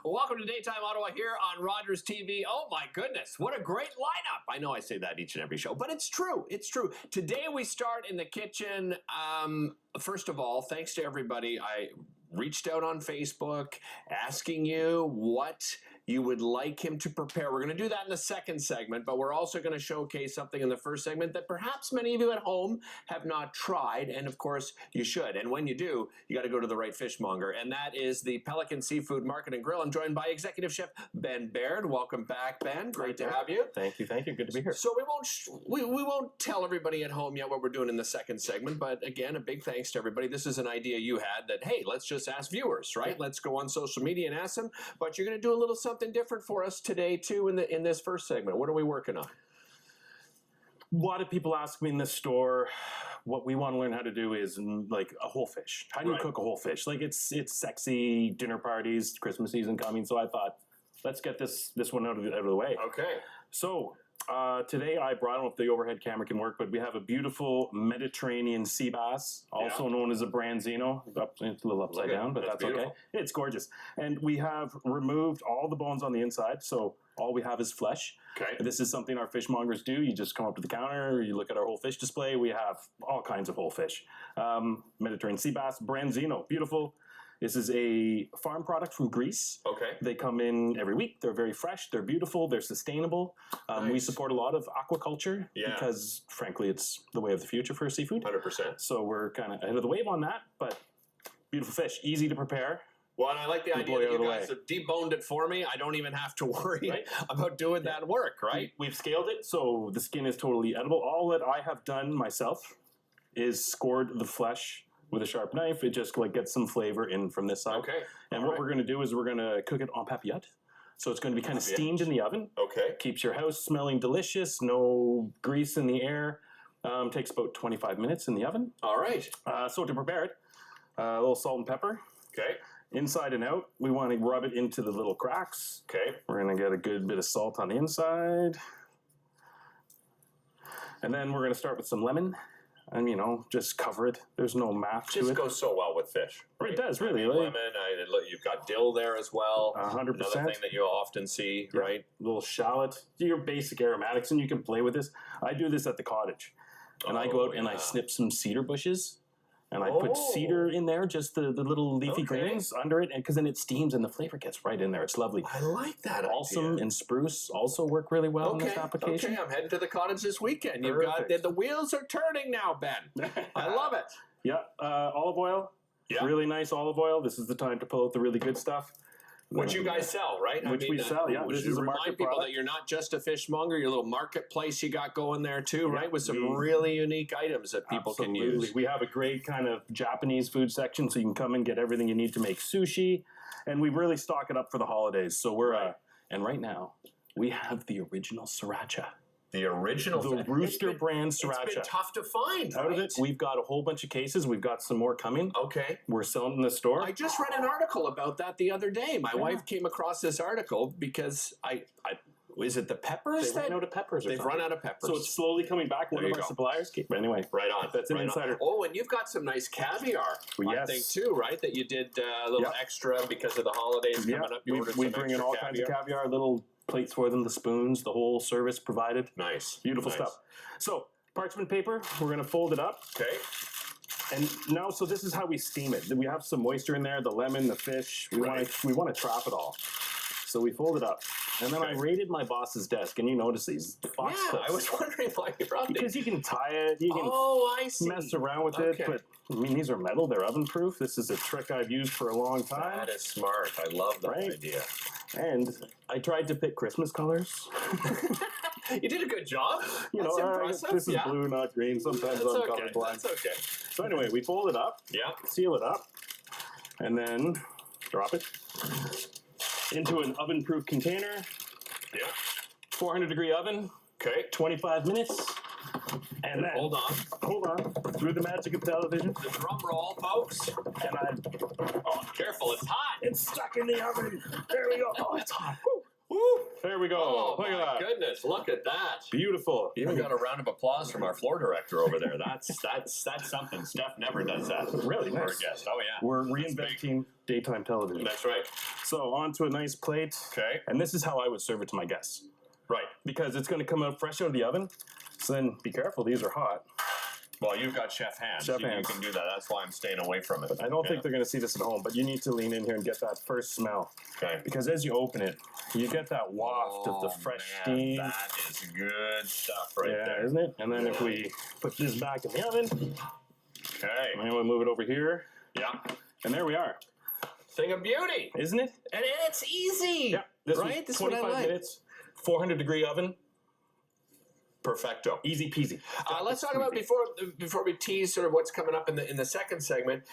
Welcome to Daytime Ottawa here on Rogers TV. Oh my goodness, what a great lineup. I know I say that each and every show, but it's true. It's true. Today we start in the kitchen. First of all, thanks to everybody. I reached out on Facebook asking you what you would like him to prepare. We're going to do that in the second segment, but we're also going to showcase something in the first segment that perhaps many of you at home have not tried, and of course you should. And when you do, you got to go to the right fishmonger, and that is the Pelican Seafood Market Grill. I'm joined by Executive Chef Ben Baird. Welcome back, Ben. Great to have you. Thank you. Good to be here. So we won't tell everybody at home yet what we're doing in the second segment, but again, a big thanks to everybody. This is an idea you had that, hey, let's just ask viewers, right? Yeah. Let's go on social media and ask them, but you're going to do a little something different for us today too in this first segment. What are we working on? A lot of people ask me in the store, what we want to learn how to do is like a whole fish. How do you cook a whole fish? Like it's sexy, dinner parties, Christmas season coming. So I thought, let's get this one out of the way. Okay. So today I brought, I don't know if the overhead camera can work, but we have a beautiful Mediterranean sea bass, also known as a branzino. It's a little upside down, but that's okay. It's gorgeous. And we have removed all the bones on the inside, so all we have is flesh. Okay. This is something our fishmongers do. You just come up to the counter, you look at our whole fish display. We have all kinds of whole fish. Mediterranean sea bass, branzino, beautiful. This is a farm product from Greece. Okay. They come in every week. They're very fresh. They're beautiful. They're sustainable. Nice. We support a lot of aquaculture because, frankly, it's the way of the future for seafood. 100%. So we're kind of ahead of the wave on that, but beautiful fish, easy to prepare. Well, and I like the idea that you guys have deboned it for me. I don't even have to worry about doing that work, right? We've scaled it, so the skin is totally edible. All that I have done myself is scored the flesh with a sharp knife. It just like gets some flavor in from this side. Okay. And what we're going to do is we're going to cook it en papillote. So it's going to be kind of steamed in the oven. Okay. Keeps your house smelling delicious. No grease in the air. Takes about 25 minutes in the oven. All right. So to prepare it, a little salt and pepper. Okay. Inside and out, we want to rub it into the little cracks. Okay. We're going to get a good bit of salt on the inside. And then we're going to start with some lemon. And, just cover it. There's no math to it. Just goes so well with fish. Right? It does, really. Lemon, you've got dill there as well. 100%. Another thing that you'll often see, right? A little shallot. Your basic aromatics, and you can play with this. I do this at the cottage. And I go out and I snip some cedar bushes. And I put cedar in there, just the little leafy greens under it, and because then it steams and the flavor gets right in there. It's lovely. I like that Balsam and spruce also work really well in this application. Okay, I'm heading to the cottage this weekend. You've got the wheels are turning now, Ben. I love it. Yeah, olive oil. Yeah. Really nice olive oil. This is the time to pull out the really good stuff. Which you guys sell, right? We sell, yeah. This is a remind people that you're not just a fishmonger, your little marketplace you got going there too, right? With some really unique items that people can use. We have a great kind of Japanese food section, so you can come and get everything you need to make sushi. And we really stock it up for the holidays. So we're, and right now, we have the original sriracha. The original, the Rooster brand sriracha. It's been tough to find. Out of it, we've got a whole bunch of cases. We've got some more coming. Okay, we're selling in the store. I just read an article about that the other day. My wife came across this article because is it the peppers? They've run out of peppers. They've run out of peppers. So it's slowly coming back. One of our suppliers. But anyway, right on. That's an insider. Oh, and you've got some nice caviar. I think too, right? That you did a little extra because of the holidays coming up. We bring in all kinds of caviar, little plates for them, the spoons, the whole service provided. Nice. Beautiful stuff. So, parchment paper, we're going to fold it up. Okay. And now, so this is how we steam it. We have some moisture in there, the lemon, the fish. We want to trap it all. So we fold it up. And then I raided my boss's desk, and you notice these box clips. I was wondering why you brought Because you can tie it, you can mess around with it, but I mean, these are metal, they're oven proof. This is a trick I've used for a long time. That is smart. I love that idea. And I tried to pick Christmas colors. You did a good job. That's impressive. This is blue, not green. Sometimes I'm colorblind. That's okay. So anyway, we fold it up, seal it up, and then drop it into an oven-proof container. 400-degree oven. Okay. 25 minutes. And then, hold on, through the magic of television. The drum roll, folks. And careful, it's hot. It's stuck in the oven. There we go. Oh, it's hot. Woo. There There we go. Oh, Look at my that. goodness. Look at that. Beautiful. You even got a round of applause from our floor director over there. That's something. Steph never does that. Really For a nice. guest. Oh, yeah. We're reinventing daytime television. That's right. So onto a nice plate. Okay. And this is how I would serve it to my guests. Right. Because it's going to come out fresh out of the oven. So then be careful, these are hot. Well, you've got chef hands. Chef You hands. can do that. That's why I'm staying away from it. I don't think they're going to see this at home, but you need to lean in here and get that first smell. Okay. Because as you open it, you get that waft of the fresh steam. That is good stuff right Yeah, there. isn't it? And then if we put this back in the oven, Okay. and we'll move it over here, Yeah. and there we are. Thing of beauty. Isn't it? And it's easy. Yeah. This right? was This is what I 25 like. minutes, 400-degree oven, Perfecto. easy peasy. Let's talk about before we tease sort of what's coming up in the second segment.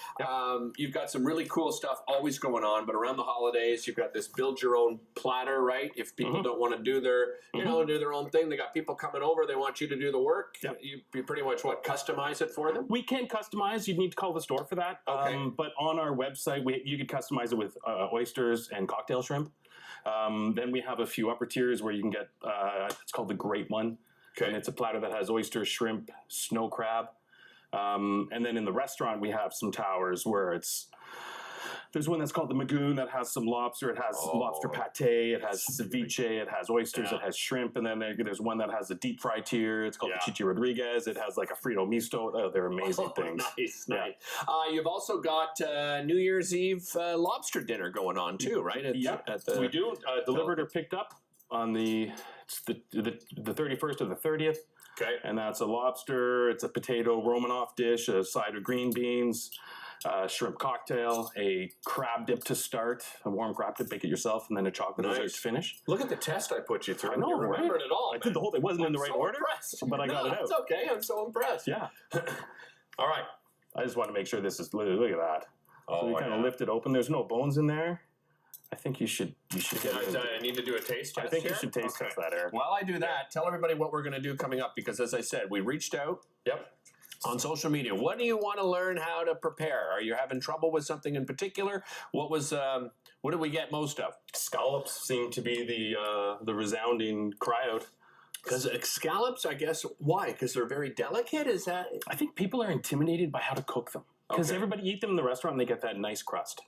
You've got some really cool stuff always going on, but around the holidays, you've got this build your own platter, right? If people don't want to do their do their own thing, they got people coming over, they want you to do the work. Yep. You pretty much customize it for them. We can customize. You'd need to call the store for that. Okay. But on our website, you could customize it with oysters and cocktail shrimp. Then we have a few upper tiers where you can get, it's called the Great One. Okay. And it's a platter that has oysters, shrimp, snow crab. And then in the restaurant, we have some towers where there's one that's called the Magoon that has some lobster. It has lobster pate. It has ceviche. It has oysters. It has shrimp. And then there's one that has a deep fry tier. It's called the Chichi Rodriguez. It has like a Frito misto. Oh, they're amazing things. Nice. You've also got New Year's Eve lobster dinner going on too, right? We do. Delivered or picked up on the 31st or the 30th. Okay. And that's a lobster, it's a potato Romanoff dish, a side of green beans, shrimp cocktail, a crab dip to start, a warm crab dip, make it yourself, and then a chocolate dessert to finish. Look at the test I put you through. I know, you remembered it all. I did the whole thing. It wasn't in the right order, impressed. but I got it out. That's okay. I'm so impressed. Yeah. All right. I just want to make sure this is, look at that. So we kind of lift it open. There's no bones in there. I think you should get it. I need to do a taste test. I think here? you should taste test that, Eric. While I do that, tell everybody what we're going to do coming up because, as I said, we reached out. Yep. On social media, what do you want to learn how to prepare? Are you having trouble with something in particular? What did we get most of? Scallops seem to be the resounding cry out. Because scallops, I guess, why? Because they're very delicate? Is that? I think people are intimidated by how to cook them. Because Okay. everybody eat them in the restaurant and they get that nice crust.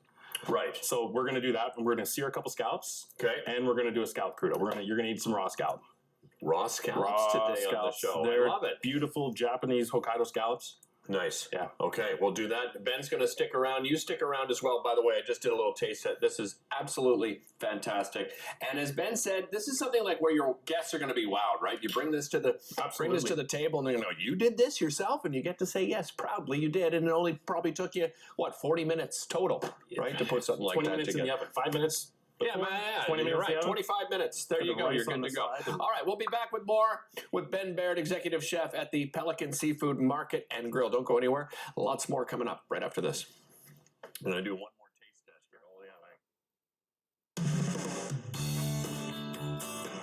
Right. So we're going to do that, and we're going to sear a couple scallops. Okay. And we're going to do a scallop crudo. You're going to eat some raw scallop. Raw scallops today on the show. They're I love it. beautiful Japanese Hokkaido scallops. Nice. Yeah. Okay, we'll do that. Ben's going to stick around. You stick around as well. By the way, I just did a little taste set. This is absolutely fantastic. And as Ben said, this is something like where your guests are going to be wowed, right? You bring this to the table, and they're going to go, "You did this yourself," and you get to say, "Yes, proudly you did." And it only probably took you 40 minutes total, right, to put something like 20 that minutes together. in the oven. 5 minutes. Yeah, before, man, 20 you're minutes in right. the oven. 25 minutes. There you the go. You're rice on good to the go. side and- All right, we'll be back with more with Ben Baird, Executive Chef at the Pelican Seafood Market and Grill. Don't go anywhere. Lots more coming up right after this. I'm going to do one.